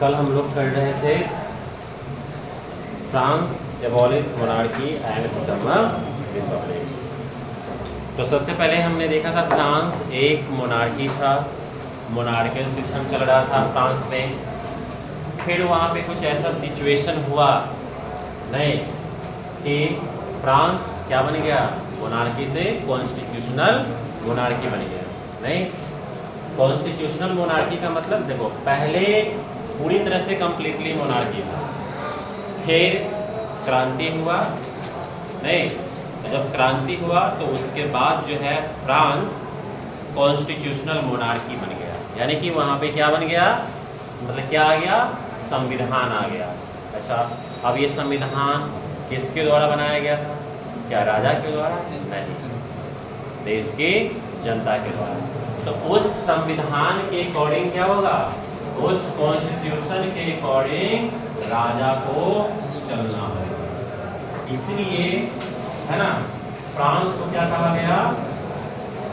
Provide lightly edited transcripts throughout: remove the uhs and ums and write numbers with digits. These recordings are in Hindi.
कल हम लोग कर रहे थे France abolish monarchy and become a republic. तो सबसे पहले हमने देखा था फ्रांस एक मोनार्की था, मोनार्कियल सिस्टम चल रहा था फ्रांस में। फिर वहाँ पे कुछ ऐसा सिचुएशन हुआ नहीं कि फ्रांस क्या बन गया, मोनार्की से कॉन्स्टिट्यूशनल मोनार्की बन गया। नहीं, कॉन्स्टिट्यूशनल मोनार्की का मतलब देखो, पहले पूरी तरह से कंप्लीटली मोनार्की था, फिर क्रांति हुआ। नहीं, तो जब क्रांति हुआ तो उसके बाद जो है फ्रांस कॉन्स्टिट्यूशनल मोनार्की बन गया। यानी कि वहाँ पे क्या बन गया, मतलब क्या आ गया, संविधान आ गया। अच्छा, अब ये संविधान किसके द्वारा बनाया गया था? क्या राजा के द्वारा? नहीं, देश की जनता के द्वारा। तो उस संविधान के अकॉर्डिंग क्या होगा, उस कॉन्स्टिट्यूशन के अकॉर्डिंग राजा को चलना होगा। इसलिए है ना, फ्रांस को क्या कहा गया,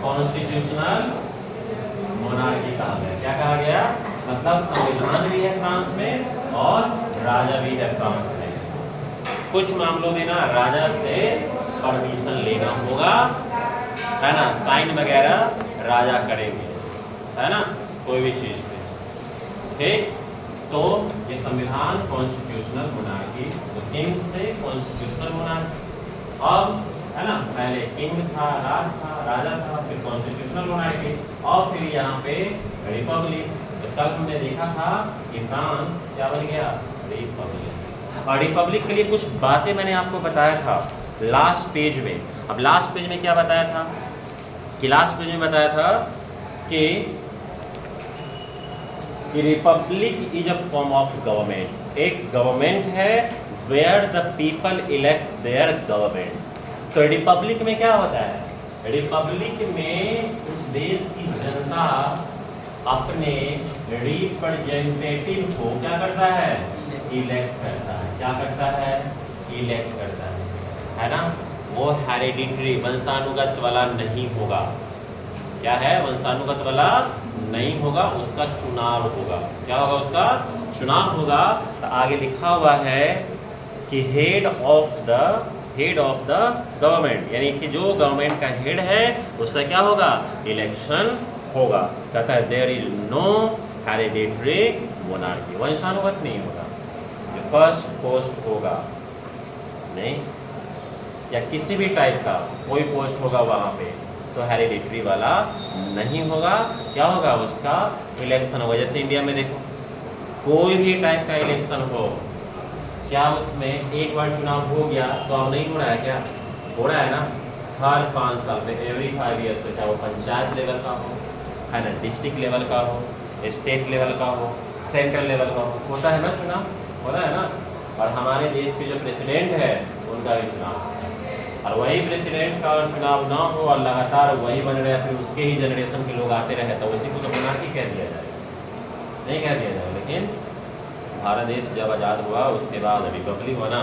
कॉन्स्टिट्यूशनल मोनार्की कहा गया। क्या कहा गया, मतलब संविधान भी है फ्रांस में और राजा भी है फ्रांस में। कुछ मामलों में ना राजा से परमिशन लेना होगा, है ना, साइन वगैरह राजा करेंगे, है ना, कोई भी चीज पे। ठीक, तो ये संविधान कॉन्स्टिट्यूशनल मोनार्की, तो किंग से कॉन्स्टिट्यूशनल मोनार्की। अब है ना, पहले किंग था, राजा था, फिर कॉन्स्टिट्यूशनल मोनार्की और फिर यहाँ पे रिपब्लिक। तो कल हमने देखा था कि फ्रांस क्या बन गया, रिपब्लिक। और रिपब्लिक के लिए कुछ बातें मैंने आपको बताया था लास्ट पेज में। अब लास्ट पेज में क्या बताया था कि लास्ट पेज में बताया था कि republic is a form of government. एक गवर्नमेंट है where the people elect their government. तो रिपब्लिक में क्या होता है, रिपब्लिक में उस देश की जनता अपने रिप्रेजेंटेटिव को क्या करता है, इलेक्ट करता है। क्या करता है, इलेक्ट करता है ना। वो हेरिडिटरी वंशानुगत वाला नहीं होगा। क्या है, वंशानुगत वाला नहीं होगा, उसका चुनाव होगा। क्या होगा, उसका चुनाव होगा। तो आगे लिखा हुआ है कि हेड ऑफ द गवर्नमेंट, यानी कि जो गवर्नमेंट का हेड है उसका क्या होगा, इलेक्शन होगा। कहता है there is no hereditary monarchy, वंशानुगत नहीं होगा, जो फर्स्ट पोस्ट होगा नहीं, या किसी भी टाइप का कोई पोस्ट होगा वहाँ पे, तो हेरिडिटरी वाला नहीं होगा। क्या होगा, उसका इलेक्शन होगा। जैसे इंडिया में देखो, कोई भी टाइप का इलेक्शन हो, क्या उसमें एक बार चुनाव हो गया तो अब नहीं हो रहा है, क्या हो रहा है ना, हर 5 साल पे, एवरी 5 ईयर्स पे, चाहे वो पंचायत लेवल का हो, है ना, डिस्ट्रिक्ट लेवल का हो, स्टेट लेवल का हो, सेंट्रल लेवल का हो, होता है ना चुनाव, होता है ना। और हमारे देश के जो प्रेसिडेंट है उनका भी चुनाव, और वही प्रेसिडेंट का चुनाव ना हो और लगातार वही बन रहे, फिर उसके ही जनरेशन के लोग आते रहे, तो उसी को तो मोनार्की कह दिया जाए, नहीं कह दिया जाए। लेकिन भारत देश जब आज़ाद हुआ उसके बाद रिपब्लिक बना,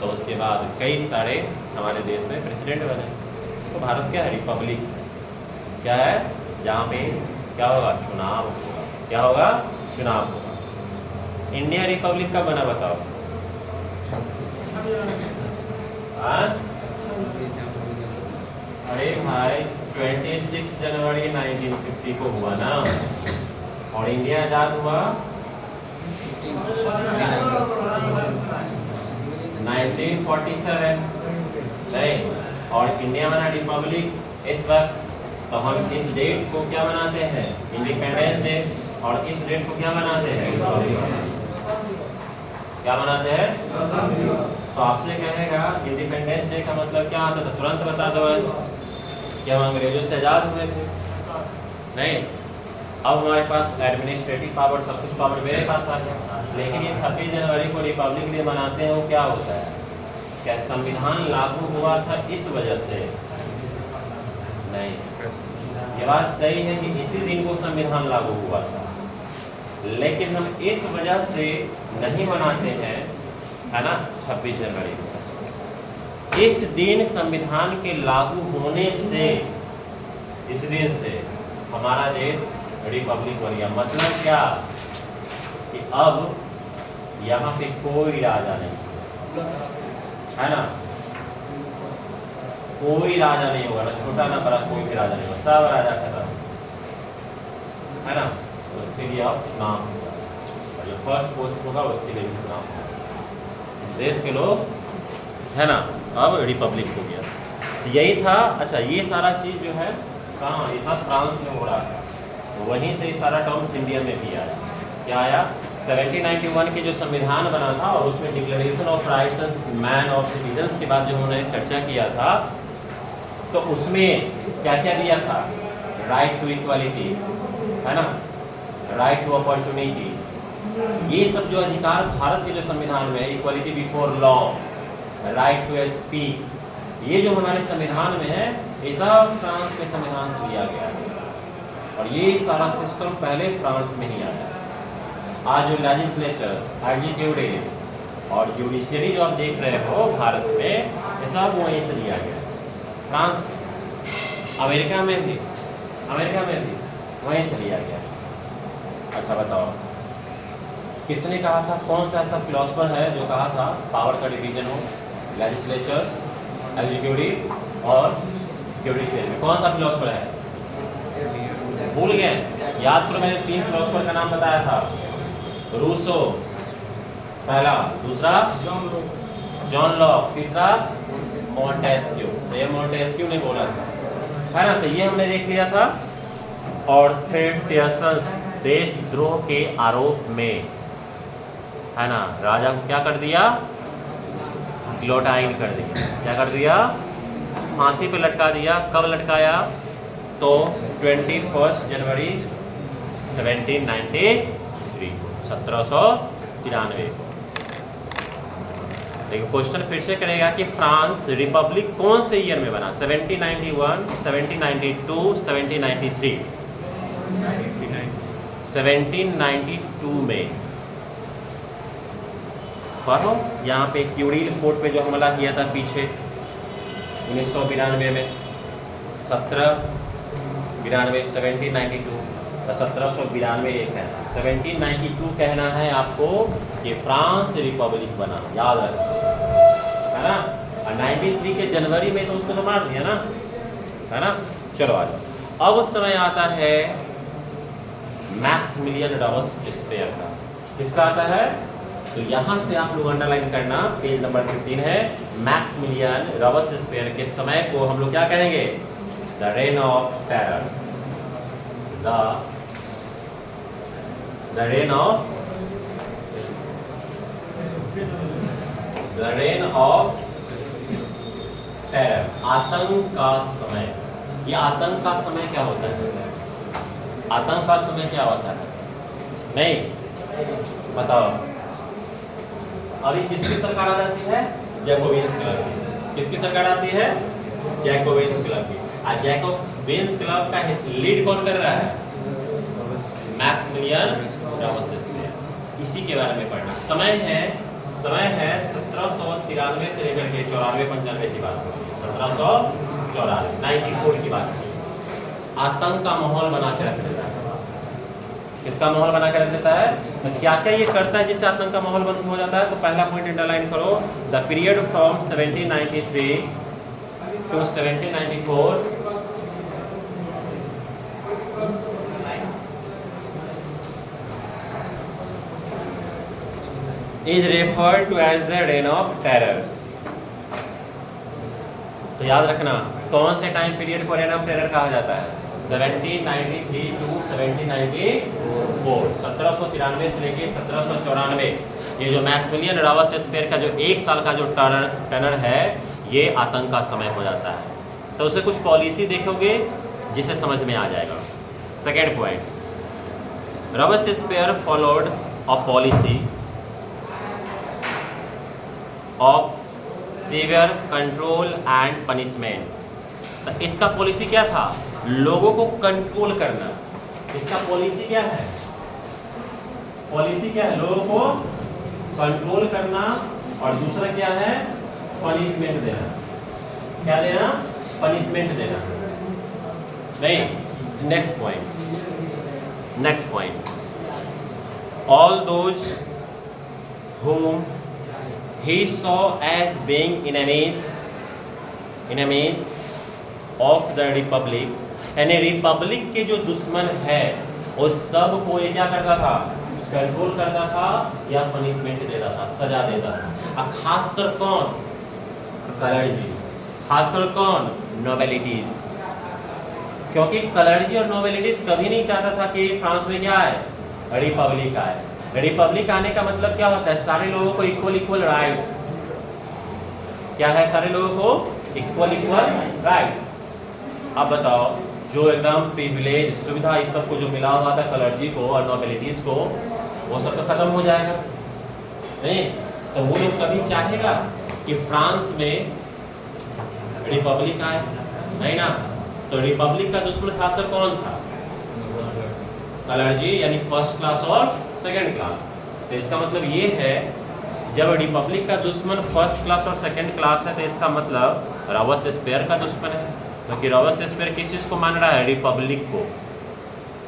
तो उसके बाद कई सारे हमारे देश में प्रेसिडेंट बने। तो भारत क्या है, रिपब्लिक क्या है, जहाँ पे क्या होगा, चुनाव होगा। क्या होगा, चुनाव होगा। इंडिया रिपब्लिक कब बना बताओ? अरे भाई 26 जनवरी 1950 को हुआ ना, और इंडिया आजाद हुआ 1947 नहीं, और इंडिया बना रिपब्लिक इस वक्त। तो हम इस डेट को क्या मनाते हैं, इंडिपेंडेंस डे, और इस डेट को क्या मनाते हैं, क्या मनाते हैं। तो आपसे कहेगा इंडिपेंडेंस डे का मतलब क्या आता था, तुरंत बता दो कि हम अंग्रेजों से आज़ाद हुए थे। नहीं, अब हमारे पास एडमिनिस्ट्रेटिव पावर, सब कुछ पावर मेरे पास आ गया। लेकिन ये 26 जनवरी को रिपब्लिक डे मनाते हैं, वो क्या होता है, क्या संविधान लागू हुआ था इस वजह से? नहीं, ये बात सही है कि इसी दिन को संविधान लागू हुआ था, लेकिन हम इस वजह से नहीं मनाते हैं, है ना, 26 जनवरी को। इस दिन संविधान के लागू होने से, इस दिन से हमारा देश रिपब्लिक बन गया। मतलब क्या, कि अब यहाँ पे कोई राजा नहीं है ना, कोई राजा नहीं होगा, ना छोटा ना बड़ा, कोई भी राजा नहीं होगा, सब राजा खत्म है ना। तो उसके लिए अब चुनाव होगा और जो फर्स्ट पोस्ट होगा उसके लिए भी चुनाव होगा। देश के लोग है ना, अब रिपब्लिक हो गया। तो यही था। अच्छा, ये सारा चीज़ जो है कहाँ, ये सब फ्रांस में हो रहा है, तो वहीं से ये सारा टर्म्स इंडिया में भी आया। क्या आया? 1791 के जो संविधान बना था और उसमें declaration of rights and man of citizens के बाद जो हमने चर्चा किया था, तो उसमें क्या क्या दिया था? राइट टू इक्वालिटी है ना, राइट टू अपॉर्चुनिटी, ये सब जो अधिकार भारत के जो संविधान में है, equality before law, right to speak, ये जो हमारे संविधान में है, ये सब फ्रांस के संविधान से लिया गया है और ये सारा सिस्टम पहले फ्रांस में ही आया। आज जो लेजिस्लेचर्स, एग्जीक्यूटिव और जुडिशियरी जो आप देख रहे हो भारत में, ये सब वहीं से लिया गया फ्रांस में। अमेरिका में भी वहीं से लिया गया। अच्छा बताओ, किसने कहा था? कौन सा ऐसा फिलोसफर है जो कहा था पावर का डिवीजन हो, लेजिस्लेचर्स, एग्जीक्यूटिव और जुडिशियरी में? कौन सा फिलोसफर है? भूल गए? याद करो, मैंने 3 फिलोसफर का नाम बताया था। रूसो पहला, दूसरा जॉन लॉक, तीसरा मॉन्टेस्क्यू। तो ये मॉन्टेस्क्यू ने बोला था, है ना। तो ये हमने देख लिया था। और फिर टियर्सन्स देशद्रोह के आरोप में, है ना, राजा को क्या कर दिया? गिलोटाइन कर दिया। क्या कर दिया? फांसी पे लटका दिया। कब लटकाया? तो 21 जनवरी 1793 को, 1793 को। लेकिन क्वेश्चन फिर से करेगा कि फ्रांस रिपब्लिक कौन से ईयर में बना? 1791, 1792, 1793? 1792 में। पढ़ो, यहाँ पे क्यूरील फोर्ट पे जो हमला किया था पीछे 1992 में, 1792, 1792, 1792 एक है, 1792 कहना है आपको कि फ्रांस रिपब्लिक बना, याद रखना, है ना। और 93 के जनवरी में तो उसको तो मार दिया ना, है ना। चलो आ जाओ। अब उस समय आता है मैक्सिमिलियन रॉबस्पियर का। किसका आता है? तो यहाँ से आप लोग अंडरलाइन करना, पेज नंबर 15 है। मैक्सिमिलियन रॉबस्पियर के समय को हम लोग क्या कहेंगे? The reign of terror, the reign of terror, आतंक का समय। ये आतंक का समय क्या होता है? आतंक का समय क्या होता है? नहीं बताओ। अभी किसकी सरकार आ जाती है? जैकोबिन्स क्लब की। किसकी सरकार आती है? जैकोबिन्स क्लब की। आज जैकोबिन्स क्लब का लीड कौन कर रहा है? Maximilien Robespierre. इसी के बारे में पढ़ना। समय है 1793 से लेकर के 94-95 की बात होती है। 1794, 94 की बात होती है। आतंक का माहौल बना के रख देता है। किसका माहौल बना के रख देता है? तो क्या क्या ये करता है जिससे आतंक का माहौल बन हो जाता है? तो पहला पॉइंट अंडरलाइन करो, the period from 1793 to 1794 is referred to as the reign of terror। तो याद रखना, कौन से टाइम पीरियड को रेन ऑफ टेरर कहा जाता है? 1793 टू 1794, 1793 से लेके 1794। ये जो मैक्सिमिलियन रॉबस्पियर का जो 1 साल का जो टर्नर है, ये आतंक का समय हो जाता है। तो उसे कुछ पॉलिसी देखोगे जिसे समझ में आ जाएगा। Second point, Robespierre followed a policy of severe control and punishment. तो इसका पॉलिसी क्या था? लोगों को कंट्रोल करना। इसका पॉलिसी क्या है? पॉलिसी क्या है? लोगों को कंट्रोल करना। और दूसरा क्या है? पनिशमेंट देना। क्या देना? पनिशमेंट देना। नहीं, next point all those whom he saw as being enemies of the republic, यानी रिपब्लिक के जो दुश्मन है उस सब को ये क्या करता था, कंट्रोल करता था या पनिशमेंट देता था, सजा देता था। और खासकर कौन, कलर्जी, खासकर कौन, नोबेलिटीज, क्योंकि कलर्जी और नोबेलिटीज कभी नहीं चाहता था कि फ्रांस में क्या है, रिपब्लिक आए। रिपब्लिक आने का मतलब क्या होता है, सारे लोगों को इक्वल राइट्स, क्या है, सारे लोगों को इक्वल राइट्स। अब बताओ, जो एकदम प्रिविलेज सुविधा इस सब को जो मिला हुआ था कलर्जी को और नोबेलिटीज को, वो सब तो खत्म हो जाएगा नहीं। तो वो लोग कभी चाहेगा कि फ्रांस में रिपब्लिक आए, नहीं ना। तो रिपब्लिक का दुश्मन खासकर कौन था, कलर्जी, यानी फर्स्ट क्लास और सेकंड क्लास। तो इसका मतलब ये है, जब रिपब्लिक का दुश्मन फर्स्ट क्लास और सेकंड क्लास है तो इसका मतलब रॉबespierre का दुश्मन है, क्योंकि रॉबespierre किस चीज़ को मान रहा है, रिपब्लिक को।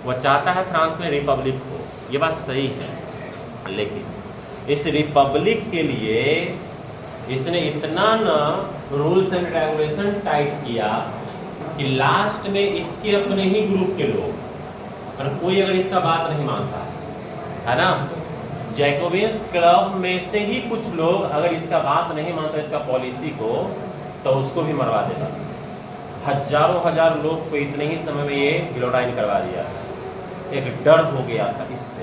वो चाहता है फ्रांस में रिपब्लिक को, ये बात सही है। लेकिन इस रिपब्लिक के लिए इसने इतना ना रूल्स एंड रेगुलेशन टाइट किया कि लास्ट में इसके अपने ही ग्रुप के लोग, और कोई अगर इसका बात नहीं मानता है ना, जैकोबिन्स क्लब में से ही कुछ लोग अगर इसका बात नहीं मानता, इसका पॉलिसी को, तो उसको भी मरवा देता। हजारों हजार लोग को इतने ही समय में ये गिलोटाइन करवा दिया। एक डर हो गया था इससे,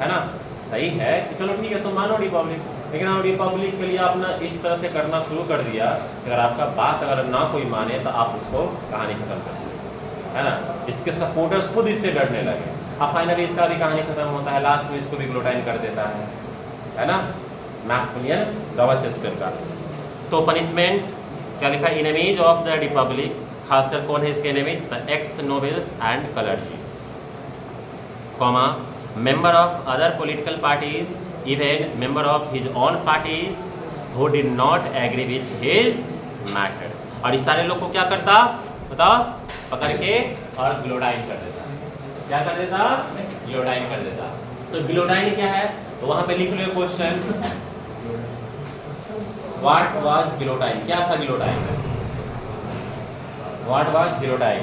है ना। सही है कि चलो ठीक है, तो मानो रिपब्लिक, लेकिन आप रिपब्लिक के लिए आपने इस तरह से करना शुरू कर दिया, अगर आपका बात अगर ना कोई माने तो आप उसको कहानी खत्म कर दीजिए, है ना। इसके सपोर्टर्स खुद इससे डरने लगे। अब फाइनली इसका भी कहानी खत्म होता है, लास्ट में इसको भी ग्लोटाइन कर देता है ना, मैक्सिमिलियन रॉबespierre का। तो पनिशमेंट क्या लिखा, इनेमीज ऑफ द रिपब्लिक, खासकर कौन है इसके enemies, the ex nobles and clergy, comma member of other political parties, even member of his own parties who did not agree with his matter. और इस सारे लोग को क्या करता बताओ, पकड़ के और गिलोटाइन कर देता। क्या कर देता, गिलोटाइन कर देता। तो गिलोटाइन क्या है, तो वहां पे लिख लो क्वेश्चन, व्हाट वाज गिलोटाइन, क्या था गिलोटाइन, व्हाट वाज गिलोटाइन।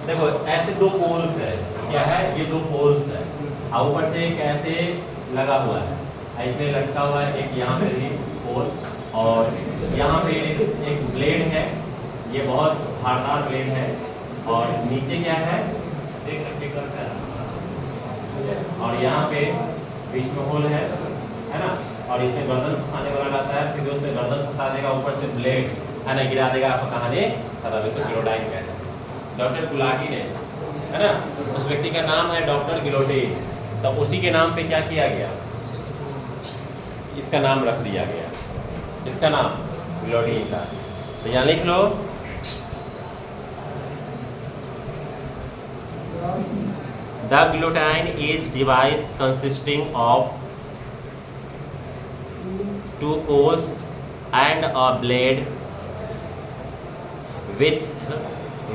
देखो ऐसे दो पोल्स है, क्या है, ये दो पोल्स है, और ऊपर से एक ऐसे लगा हुआ है, ऐसे लटका हुआ है, एक यहाँ पे भी पोल, और यहाँ पे एक ब्लेड है, ये बहुत धारदार ब्लेड है, और नीचे क्या है, और यहाँ पे बीच में होल है ना, और इसमें गर्दन फंसाने वाला रहता है, सीधे उसमें गर्दन फंसा देगा, ऊपर से ब्लेड है ना गिरा देगा, आपको कहानी खत्म। इसको गिलोटाइन कहते हैं। डॉक्टर गुलाटी ने, है ना, उस व्यक्ति का नाम है डॉक्टर गिलोटिन, तो उसी के नाम पे क्या किया गया, इसका नाम रख दिया गया, इसका नाम गिलोटिन था। तो यहाँ लिख लो, the guillotine is device consisting of two poles and a blade with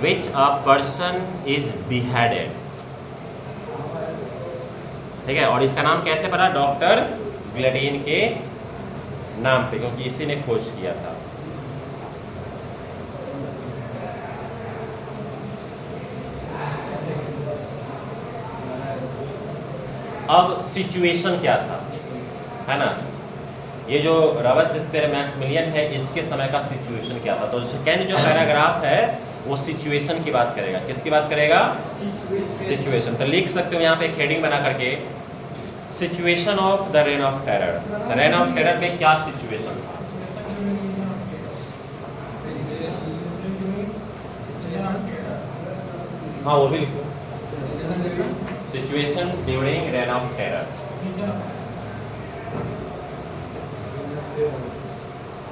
which a person is beheaded, ठीक है। और इसका नाम कैसे पड़ा, डॉक्टर गिलोटिन के नाम पे, क्योंकि इसी ने खोज किया था। अब सिचुएशन क्या था, है ना, ये जो रॉबespierre मैक्सिमिलियन है, इसके समय का सिचुएशन क्या था। तो सेकेंड जो पैराग्राफ है वो सिचुएशन की बात करेगा, किसकी बात करेगा, सिचुएशन। तो लिख सकते हो यहाँ पे एक हेडिंग बना करके, situation of the reign of terror. The reign of terror में क्या सिचुएशन था, हाँ वो भी लिखो, situation during reign of terror.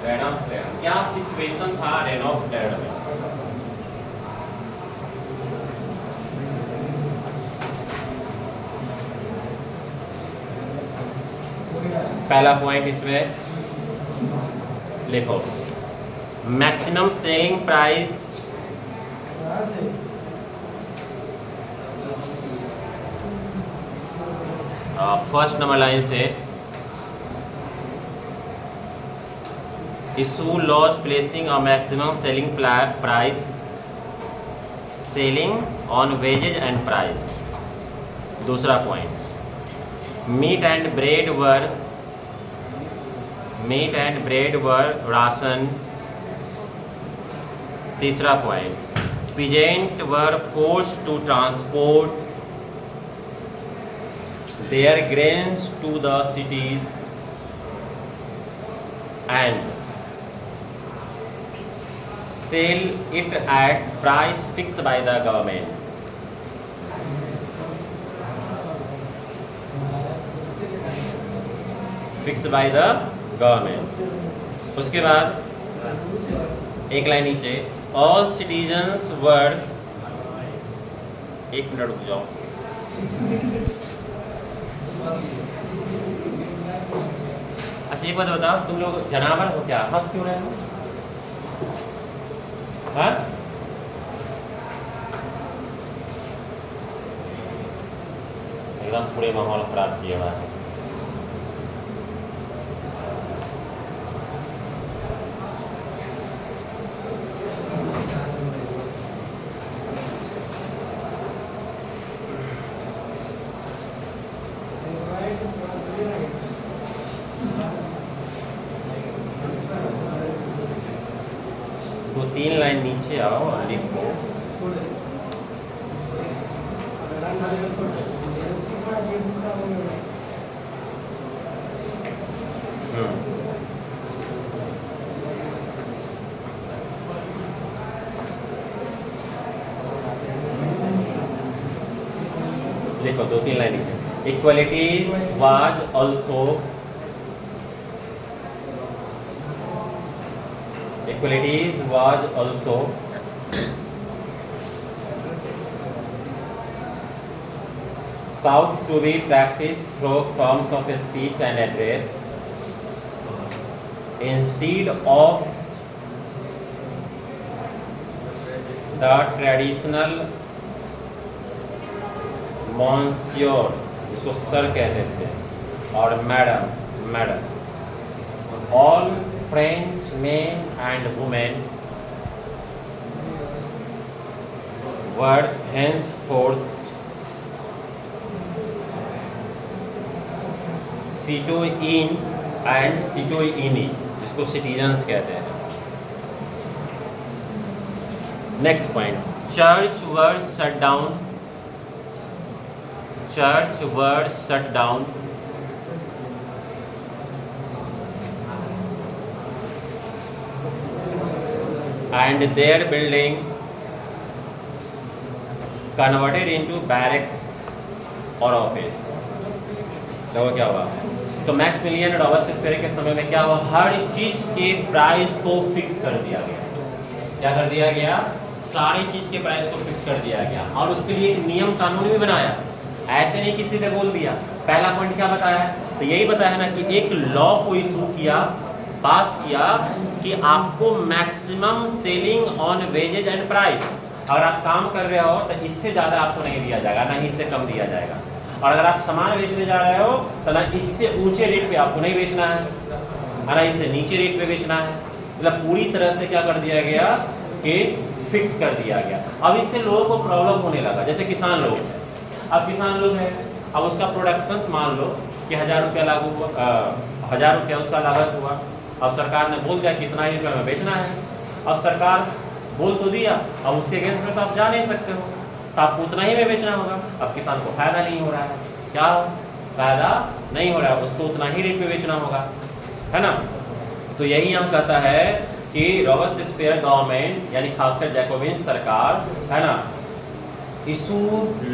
Reign of terror, क्या सिचुएशन था रेन ऑफ टेरर में। पहला पॉइंट इसमें लिखो, maximum selling price first number line से issue laws placing a maximum selling price ceiling on wages and price. दूसरा point meat and bread were ration. तीसरा point peasant were forced to transport their grains to the cities and sell it at price fixed by the government. Fixed by the government. उसके बाद एक लाइन नीचे all citizens were, एक मिनट रुक जाओ, अच्छा एक बात बताओ, तुम लोग जनावर हो क्या? हंस क्यों रहे हो? हाँ? एकदम पूरे माहौल खराब किया हुआ है। दो तीन लाइन नीचे आओ, लिखो देखो दो तीन लाइन नीचे equalities was also sought to be practiced through forms of speech and address instead of the traditional monsieur, जिसको सर कहते थे, और madam. All French men and women were henceforth citoyen and citoyenne, जिसको सिटीजन्स कहते हैं। Next point church were shut down and their building converted into barracks or office। देखो क्या हुआ, तो मैक्सिमिलियन और रॉबर्टस्पियर के समय में क्या हुआ, हर चीज के प्राइस को फिक्स कर दिया गया। क्या कर दिया गया? सारी चीज के प्राइस को फिक्स कर दिया गया, और उसके लिए एक नियम कानून भी बनाया। ऐसे नहीं किसी ने बोल दिया। पहला पॉइंट क्या बताया? तो यही बताया ना कि एक लॉ को इशू किया, पास किया कि आपको maximum ceiling on wages and price, अगर आप काम कर रहे हो तो इससे ज़्यादा आपको नहीं दिया जाएगा, ना ही इससे कम दिया जाएगा। और अगर आप सामान बेचने जा रहे हो तो ना इससे ऊंचे रेट पे आपको नहीं बेचना है, ना इससे नीचे रेट पे बेचना है। मतलब पूरी तरह से क्या कर दिया गया कि फिक्स कर दिया गया। अब इससे लोगों को प्रॉब्लम होने लगा। जैसे किसान लोग, अब किसान लोग हैं, अब उसका प्रोडक्शन मान लो कि 1000 रुपया लागू हुआ, 1000 रुपया उसका लागत हुआ। अब सरकार ने बोल दिया कितना ही रुपये में बेचना है। अब सरकार बोल तो दिया, अब उसके अगेंस्ट में तो आप जा नहीं सकते हो, तो आपको उतना ही में बेचना होगा। अब किसान को फायदा नहीं हो रहा है, क्या फायदा नहीं हो रहा है, उसको उतना ही रेट पे बेचना होगा, है ना। तो यही यहाँ कहता है कि रॉबर्टस्पियर गवर्नमेंट यानी खासकर जैकोबिन सरकार, है ना, issue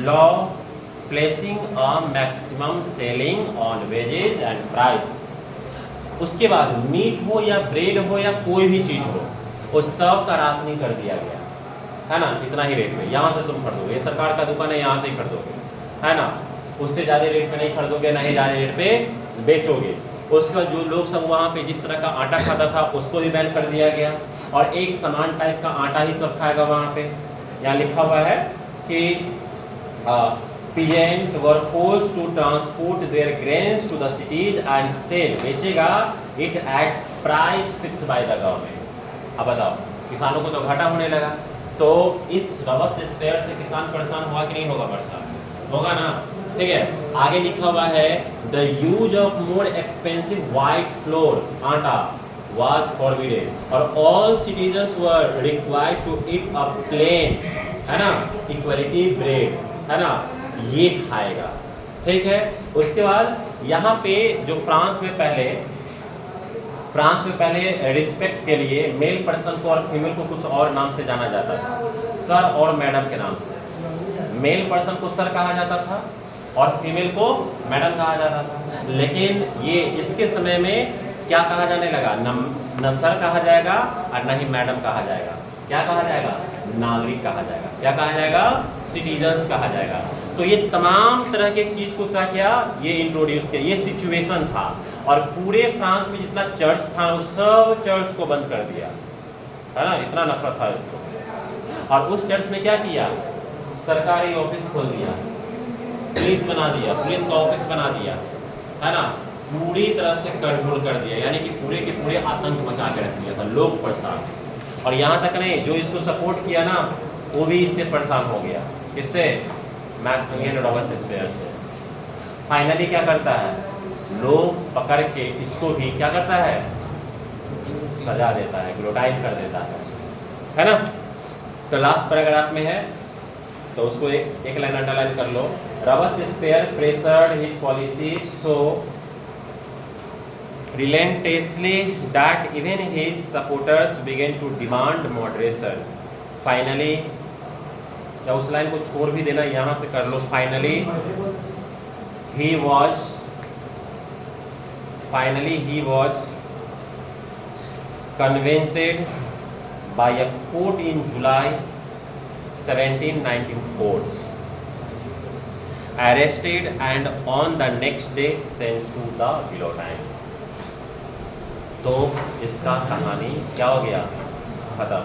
law placing a maximum ceiling on wages and price. उसके बाद मीट हो या ब्रेड हो या कोई भी चीज हो, उस सब का राशनिंग कर दिया गया, है ना। इतना ही रेट में यहाँ से तुम खरीदोगे, ये सरकार का दुकान है, यहाँ से ही खरीदोगे, है ना। उससे ज़्यादा रेट पे नहीं खरीदोगे, ना ही ज़्यादा रेट पे बेचोगे। उसके बाद जो लोग सब वहाँ पे जिस तरह का आटा खाता था उसको भी बैन कर दिया गया, और एक समान टाइप का आटा ही सब खाएगा वहाँ पे। यहाँ लिखा हुआ है कि peasant were forced to transport their grains to the cities and sell, बेचेगा it at price fixed by the government। अब बताओ, किसानों को तो घाटा होने लगा, तो इस रबस स्पेयर से किसान परेशान हुआ कि नहीं होगा? परेशान होगा ना। ठीक है, आगे लिखा हुआ है the use of more expensive white floor, आटा was forbidden और all citizens were required to eat a plain, है ना, equality bread, है ना, ये खाएगा। ठीक है, उसके बाद यहाँ पे जो फ्रांस में पहले रिस्पेक्ट के लिए मेल पर्सन को और फीमेल को कुछ और नाम से जाना जाता था, सर और मैडम के नाम से। मेल पर्सन को सर कहा जाता था और फीमेल को मैडम कहा जाता था। लेकिन ये इसके समय में क्या कहा जाने लगा? न सर कहा जाएगा और न ही मैडम कहा जाएगा। क्या कहा जाएगा? नागरिक कहा जाएगा। क्या कहा जाएगा? सिटीजन्स कहा जाएगा। तो ये तमाम तरह के चीज को क्या किया? ये इंट्रोड्यूस किया। ये सिचुएशन था और पूरे फ्रांस में जितना चर्च था वो सब चर्च को बंद कर दिया, है ना, इतना नफरत था इसको। और उस चर्च में क्या किया? सरकारी ऑफिस खोल दिया, पुलिस बना दिया, पुलिस का ऑफिस बना दिया, है ना, पूरी तरह से कंट्रोल कर दिया, यानी कि पूरे के पूरे आतंक मचा के रख दिया था, लोग परेशान। और यहाँ तक नहीं, जो इसको सपोर्ट किया ना वो भी इससे परेशान हो गया। किससे? मैक्सिमिलियन रॉबespierre से। फाइनली क्या करता है? लोग पकड़ के इसको भी क्या करता है? सजा देता है, ग्लोटाइल कर देता है ना। तो लास्ट पैराग्राफ में है, तो उसको एक लाइन अंडरलाइन कर लो। रॉबespierre pressured his policy so relentlessly that even his supporters began to demand moderation. Finally, या उस लाइन को छोड़ भी देना, यहाँ से कर लो। Finally he was convicted by a court in July 1794, arrested and on the next day sent to the guillotine। तो इसका कहानी क्या हो गया? खत्म।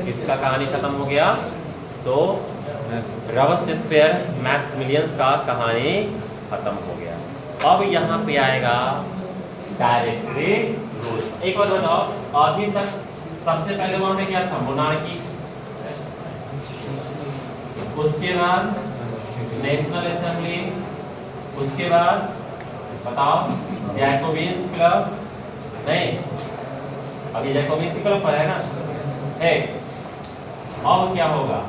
इसका कहानी खत्म हो गया। तो रॉबespierre मैक्सिमिलियन का कहानी खत्म हो गया। अब यहाँ पे आएगा डायरेक्टरी रूल। एक बार बताओ, अभी तक सबसे पहले वहां पे क्या था? मोनार्की, उसके बाद नेशनल असेंबली, उसके बाद बताओ जैकोबिन्स क्लब, नहीं अभी जैकोबिन्स क्लब पर है ना। अब क्या होगा?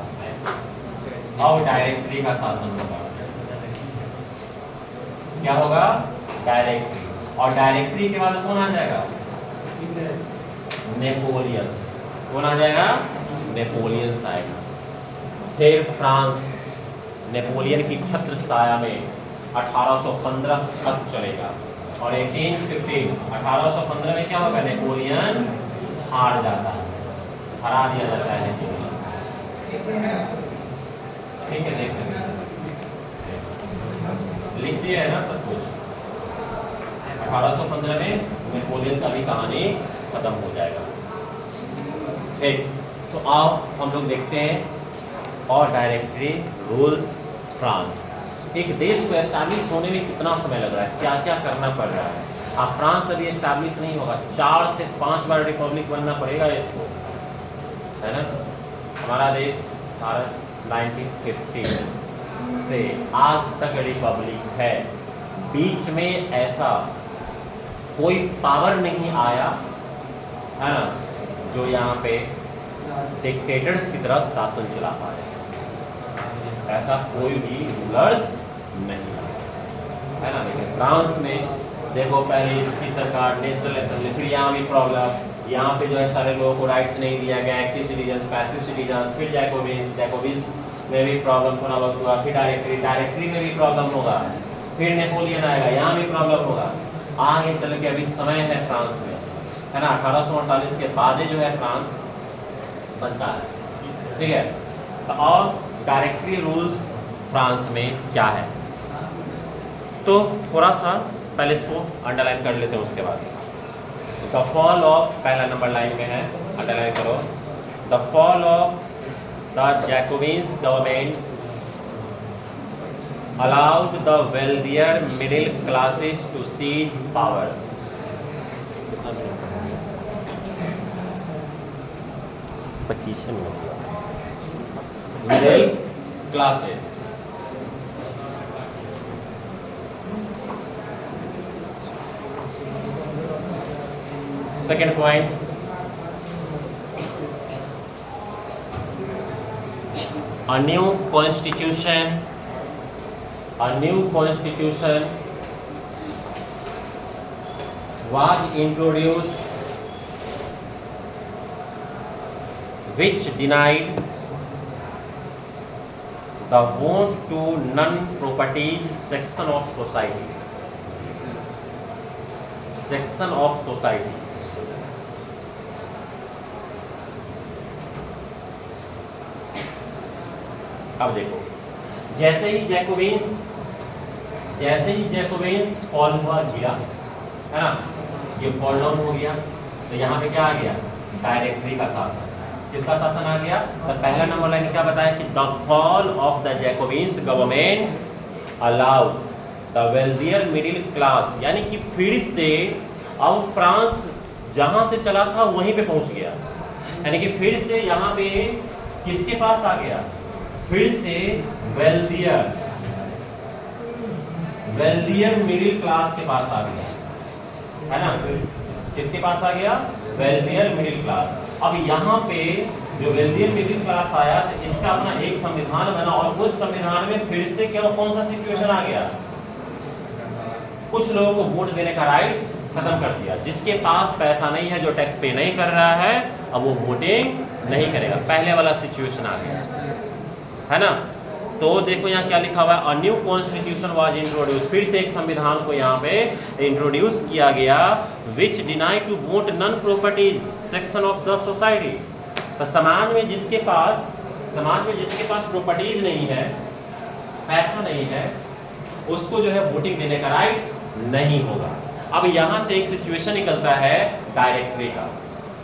अब डायरेक्टरी का शासन होगा। क्या होगा? डायरेक्टरी। और डायरेक्टरी के बाद कौन आ जाएगा? नेपोलियंस। कौन आ जाएगा? नेपोलियंस आएगा। फिर फ्रांस नेपोलियन की छत्र छाया में 1815 तक चलेगा और 1815 में क्या होगा? नेपोलियन हार जाता है, हरा दिया जाता है नेपोलियन। ठीक है, देख लिख दिया है ना सब कुछ। 1815 में नेपोलियन का भी कहानी खत्म हो जाएगा। ठीक, तो आओ हम लोग देखते हैं और डायरेक्टरी रूल्स फ्रांस। एक देश को एस्टैब्लिश होने में कितना समय लग रहा है, क्या क्या करना पड़ रहा है। अब फ्रांस अभी एस्टैब्लिश नहीं होगा, 4 से 5 बार रिपब्लिक बनना पड़ेगा इसको, है ना। हमारा देश भारत 1950 से आज तक रिपब्लिक है। बीच में ऐसा कोई पावर नहीं आया, है ना, जो यहाँ पे डिक्टेटर्स की तरह शासन चला पाए। ऐसा कोई भी रूलर्स नहीं है ना। लेकिन फ्रांस में देखो, पहले इसकी सरकार नेशनल असेंबली, फिर यहाँ भी प्रॉब्लम, यहाँ पे जो है सारे लोगों को राइट्स नहीं दिया गया, एक्टिव सिटीजन्स, पैसिव सिटीजन्स, फिर जैकोबिन्स में भी प्रॉब्लम थोड़ा वक्त हुआ, फिर डायरेक्टरी में भी प्रॉब्लम होगा, फिर नेपोलियन आएगा, यहाँ भी प्रॉब्लम होगा। आगे चल के अभी समय है फ्रांस में, है ना, 1848 के बाद जो है फ्रांस बनता है। ठीक है, तो और डायरेक्टरी रूल्स फ्रांस में क्या है, तो थोड़ा सा पहले इसको अंडरलाइन कर लेते हैं। उसके बाद द फॉल ऑफ, पहला नंबर लाइन में है, अंडरलाइन करो। The fall of the Jacobins government allowed the wealthier middle classes to seize power. Middle classes. Second point, a new constitution was introduced which denied the vote to non-propertied section of society. अब देखो, जैसे ही जैकोबिन्स फॉल हुआ गिरा, है ना, ये फॉल डाउन हो गया, तो यहाँ पे क्या आ गया? डायरेक्टरी का शासन। किसका शासन आ गया? तो पहला नंबर लाइन क्या बताया कि the fall of the Jacobins government allowed the wealthier middle class, यानी कि फिर से अब फ्रांस जहां से चला था वहीं पे पहुंच गया, यानी कि फिर से यहाँ पे किसके पास आ गया? फिर से वेल्दियर मिडिल क्लास के पास आ गया, है ना? किसके पास आ गया? Wealthier middle class. अब यहाँ पे जो वेल्दियर मिडिल क्लास आया तो इसका अपना एक संविधान बना, और उस संविधान में फिर से कौन सा सिचुएशन आ गया? कुछ लोगों को वोट देने का राइट्स खत्म कर दिया। जिसके पास पैसा नहीं है, जो टैक्स पे नहीं कर रहा है, अब वो वोटिंग नहीं करेगा। पहले वाला सिचुएशन आ गया, है ना? तो देखो यहाँ क्या लिखा हुआ है, a new constitution was introduce, फिर से एक संविधान को यहाँ पे इंट्रोड्यूस किया गया, which deny to vote non properties section of the society. तो समाज में जिसके पास प्रॉपर्टीज नहीं है, पैसा नहीं है, उसको जो है वोटिंग देने का राइट्स नहीं होगा। अब यहाँ से एक सिचुएशन निकलता है डायरेक्टरी का।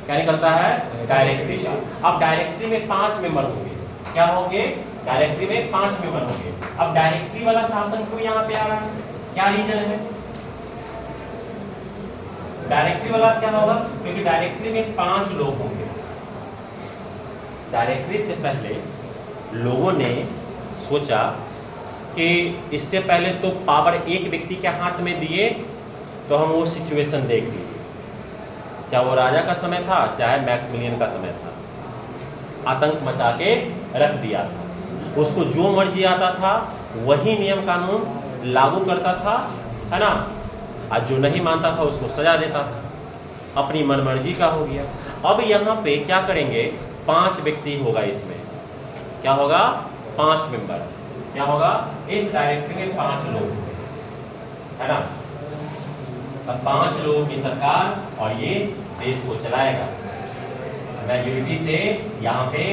क्या निकलता है? डायरेक्टरी का। अब डायरेक्टरी में 5 मेंबर होंगे। क्या होंगे? डायरेक्टरी में 5 मेंबर होंगे। अब डायरेक्टरी वाला शासन क्यों यहाँ पे आ रहा है? क्या रीजन है? डायरेक्टरी वाला क्या होगा? क्योंकि डायरेक्टरी में 5 लोग होंगे। डायरेक्टरी से पहले लोगों ने सोचा कि इससे पहले तो पावर एक व्यक्ति के हाथ में दिए, तो हम वो सिचुएशन देख लीजिए, चाहे वो राजा का समय था, चाहे मैक्सिमिलियन का समय था, आतंक मचा के रख दिया था। उसको जो मर्जी आता था वही नियम कानून लागू करता था, है ना? और जो नहीं मानता था उसको सजा देता था, अपनी मनमर्जी का हो गया। अब यहाँ पे क्या करेंगे? 5 व्यक्ति होगा इसमें। क्या होगा? 5 मेंबर। क्या होगा? इस डायरेक्टरी में 5 लोग, है ना? अब 5 लोगों की सरकार, और ये देश को चलाएगा। मेजॉरिटी से यहाँ पे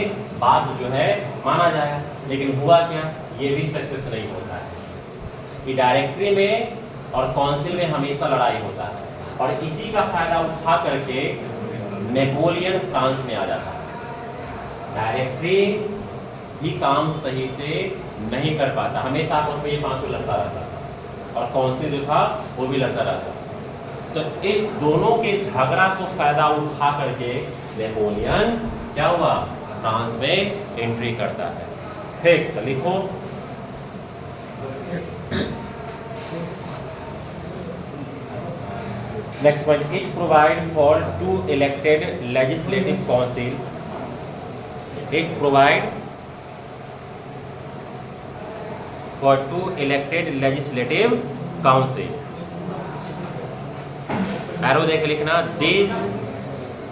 बात जो है माना जाएगा। लेकिन हुआ क्या? ये भी सक्सेस नहीं होता है। ये डायरेक्टरी में और काउंसिल में हमेशा लड़ाई होता है, और इसी का फायदा उठा करके नेपोलियन फ्रांस में आ जाता है। डायरेक्टरी ही काम सही से नहीं कर पाता, हमेशा आपस में ये 5 लड़ता रहता था, और काउंसिल जो था वो भी लड़ता रहता। तो इस दोनों के झगड़ा को फायदा उठा करके नेपोलियन क्या हुआ? फ्रांस में एंट्री करता है। ठीक, तो लिखो next point, it provide for 2 elected legislative council. It provide for 2 elected legislative council. Arrow देख लिखना, this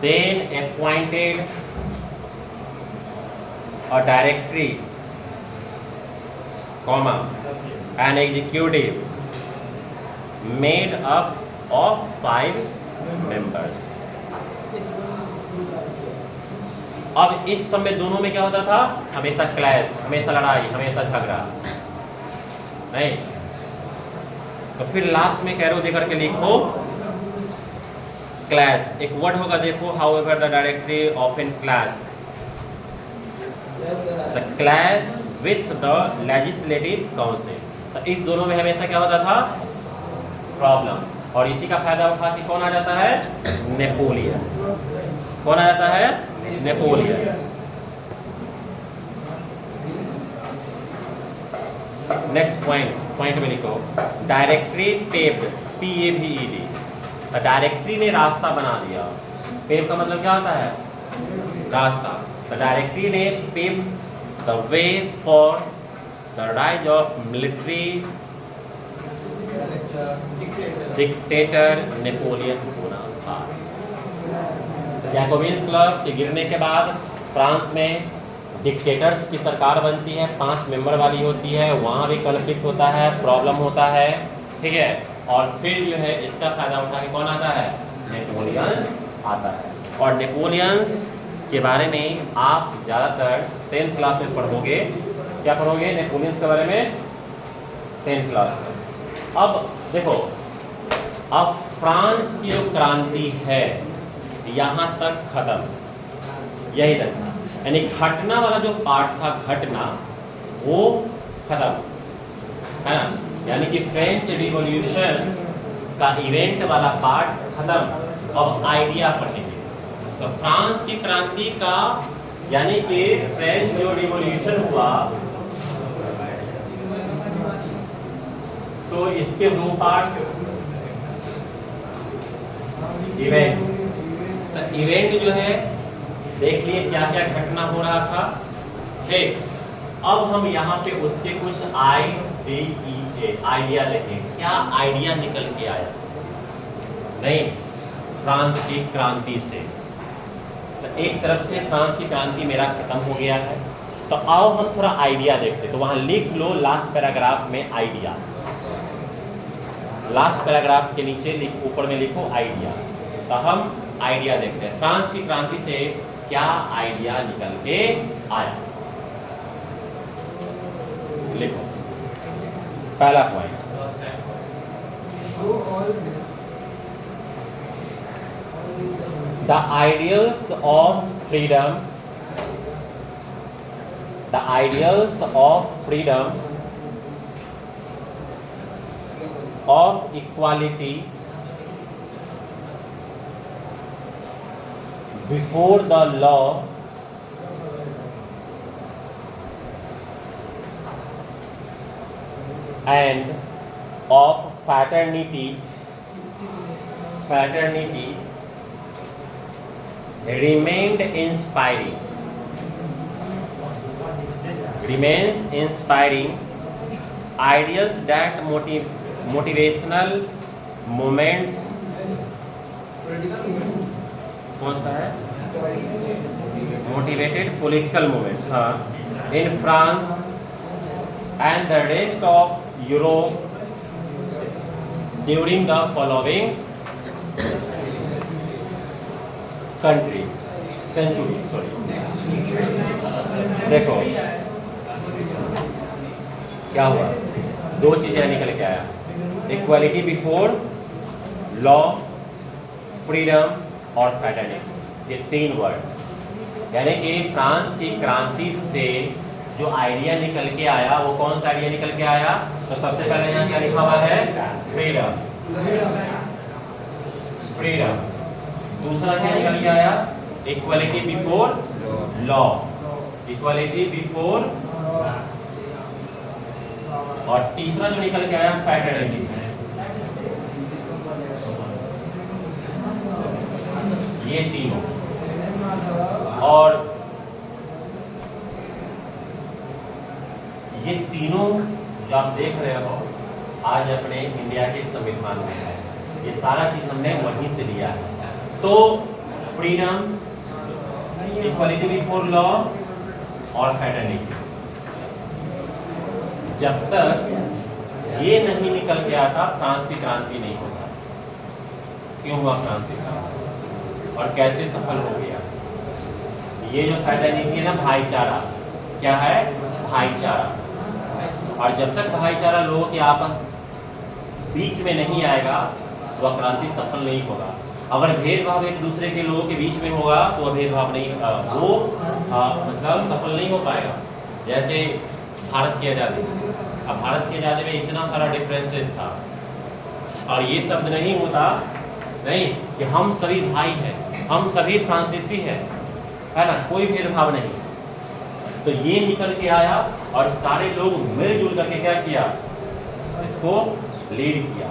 then appointed a directory, comma, an executive made up of 5 members. अब इस समय दोनों में क्या होता था? हमेशा क्लैश, हमेशा लड़ाई, हमेशा झगड़ा। नहीं तो फिर लास्ट में कैरो देकर के लिखो क्लैश। एक वर्ड होगा देखो, however the directory often clash, the clash with the legislative council। तो इस दोनों में हमेशा क्या होता था, प्रॉब्लम्स। और इसी का फायदा उठा के कौन आ जाता है, नेपोलियन। कौन आ जाता है, नेपोलियन। नेक्स्ट पॉइंट में लिखो, डायरेक्टरी पेव्ड, PAVED। डायरेक्टरी ने रास्ता बना दिया। पेव का मतलब क्या होता है, रास्ता। तो डायरेक्टरी ने pave the way for the rise of military dictator Napoleon Bonaparte. Jacobins club के गिरने के बाद फ्रांस में डिक्टेटर्स की सरकार बनती है, 5 मेंबर वाली होती है, वहाँ भी कॉन्फ्लिक्ट होता है, प्रॉब्लम होता है, ठीक है। और फिर जो है इसका फायदा उठा के कौन आता है, नेपोलियंस आता है। और नेपोलियंस के बारे में आप ज़्यादातर 10th क्लास में पढ़ोगे। क्या पढ़ोगे, नेपोलियंस के बारे में 10th क्लास में। अब देखो, अब फ्रांस की जो क्रांति है यहाँ तक खत्म, यही तक, यानी घटना वाला जो पार्ट था, घटना वो खत्म है ना, यानी कि फ्रेंच रिवॉल्यूशन का इवेंट वाला पार्ट खत्म। अब आइडिया पढ़ेंगे। तो फ्रांस की क्रांति का, यानी कि फ्रेंच जो रिवॉल्यूशन हुआ, तो इसके 2 पार्ट, इवेंट। तो इवेंट जो है, देख लिए क्या क्या घटना हो रहा था, ठीक। अब हम यहाँ पे उसके कुछ आइडिया लेंगे। क्या आइडिया निकल के आया, नहीं, फ्रांस की क्रांति से। तो एक तरफ से फ्रांस की क्रांति मेरा खत्म हो गया है, तो आओ हम थोड़ा आइडिया देखते। तो वहां लिख लो लास्ट पैराग्राफ में आइडिया, लास्ट पैराग्राफ के नीचे ऊपर में लिखो आइडिया। तो हम आइडिया देखते हैं, फ्रांस की क्रांति से क्या आइडिया निकल के आया। लिखो पहला point, the ideals of freedom, the ideals of freedom, of equality before the law and of fraternity remains inspiring ideas that motivational moments, कौन सा है, मोटिवेटेड पॉलिटिकल मूवमेंट्स, हाँ, in France and the rest of Europe during the following country century. देखो क्या हुआ, 2 चीजें निकल के आया, इक्वालिटी बिफोर लॉ, फ्रीडम और फ्रैटर्निटी, ये 3 वर्ड। यानी कि फ्रांस की क्रांति से जो आइडिया निकल के आया, वो कौन सा आइडिया निकल के आया, तो सबसे पहले यहाँ क्या लिखा हुआ है, फ्रीडम, फ्रीडम। दूसरा क्या निकल के आया, equality before law, equality before, और तीसरा जो निकल के आया फ्रैटर्निटी। ये तीनों, और ये तीनों जो आप देख रहे हो आज अपने इंडिया के संविधान में है, ये सारा चीज हमने वहीं से लिया है। तो फ्रीडम, इक्वालिटी बिफोर लॉ और फ्रैटर्निटी, जब तक ये नहीं निकल के आता फ्रांस की क्रांति नहीं होता। क्यों हुआ फ्रांस की क्रांति और कैसे सफल हो गया? ये जो फ्रैटर्निटी है ना, भाईचारा, क्या है, भाईचारा। और जब तक भाईचारा लोगों के आपस बीच में नहीं आएगा, वह क्रांति सफल नहीं होगा। अगर भेदभाव एक दूसरे के लोगों के बीच में होगा तो वह भेदभाव नहीं, मतलब सफल नहीं हो पाएगा। जैसे भारत की आज़ादी, अब भारत की आज़ादी में इतना सारा डिफरेंसेस था, और ये शब्द नहीं होता नहीं कि हम सभी भाई हैं, हम सभी फ्रांसीसी हैं, है ना, कोई भेदभाव नहीं। तो ये निकल के आया और सारे लोग मिलजुल करके क्या किया, इसको लीड किया।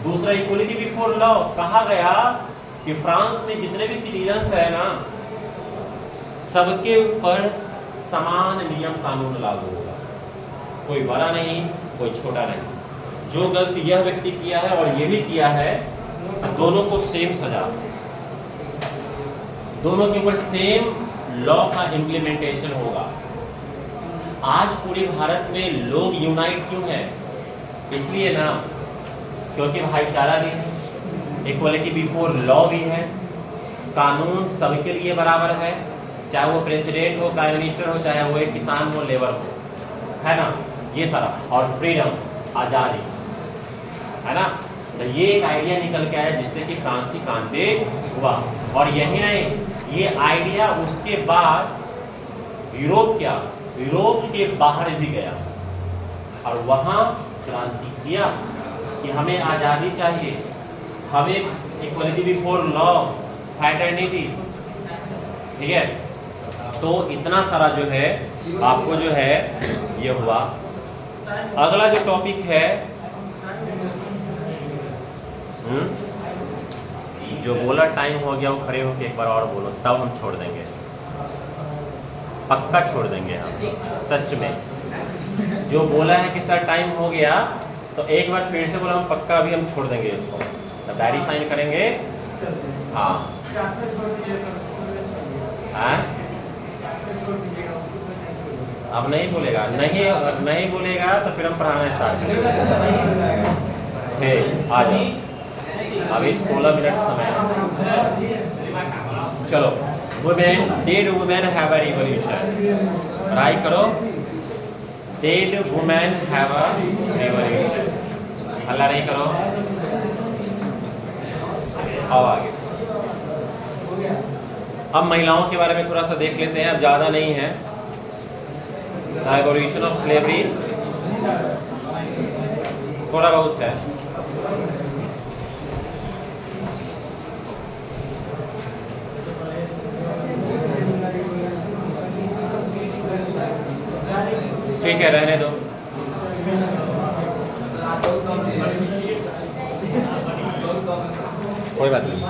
दूसरा, इक्वलिटी बिफोर लॉ, कहा गया कि फ्रांस में जितने भी सिटीजन्स है ना, सबके ऊपर समान नियम कानून लागू होगा, कोई बड़ा नहीं, कोई छोटा नहीं। जो गलती यह व्यक्ति किया है और ये भी किया है, दोनों को सेम सजा, दोनों के ऊपर सेम लॉ का इम्प्लीमेंटेशन होगा। आज पूरे भारत में लोग यूनाइट क्यों है? इसलिए ना, क्योंकि भाईचारा भी है, इक्वलिटी बिफोर लॉ भी है, कानून सबके लिए बराबर है, चाहे वो प्रेसिडेंट हो, प्राइम मिनिस्टर हो, चाहे वो एक किसान हो, लेबर हो, है ना, ये सारा, और फ्रीडम, आज़ादी, है ना। तो ये एक आइडिया निकल के आया जिससे कि फ्रांस की क्रांति हुआ। और यही नहीं, ये आइडिया उसके बाद यूरोप के बाहर भी गया और वहाँ क्रांति किया कि हमें आज़ादी चाहिए, हमें इक्वलिटी बिफोर लॉ, फ्रैटर्निटी, ठीक है। तो इतना सारा जो है आपको जो है ये हुआ। अगला जो टॉपिक है, जो बोला टाइम हो गया वो खड़े होके एक बार और बोलो, तब हम छोड़ देंगे, पक्का छोड़ देंगे हम, सच में। जो बोला है कि सर टाइम हो गया, तो एक बार फिर से बोला, हम पक्का अभी हम छोड़ देंगे इसको, तो डायरी साइन करेंगे। हाँ, अब नहीं बोलेगा, नहीं बोलेगा तो फिर हम पढ़ाना स्टार्ट करेंगे। ठीक, आ जाओ, अभी 16 मिनट समय है। चलो, did women have a revolution, write करो, did women have a revolution, हल्ला नहीं करो, आओ आगे। अब महिलाओं के बारे में थोड़ा सा देख लेते हैं, अब ज़्यादा नहीं है। द एवोल्यूशन ऑफ स्लेवरी थोड़ा बहुत है। ठीक है, रहने दो। कोई बात नहीं।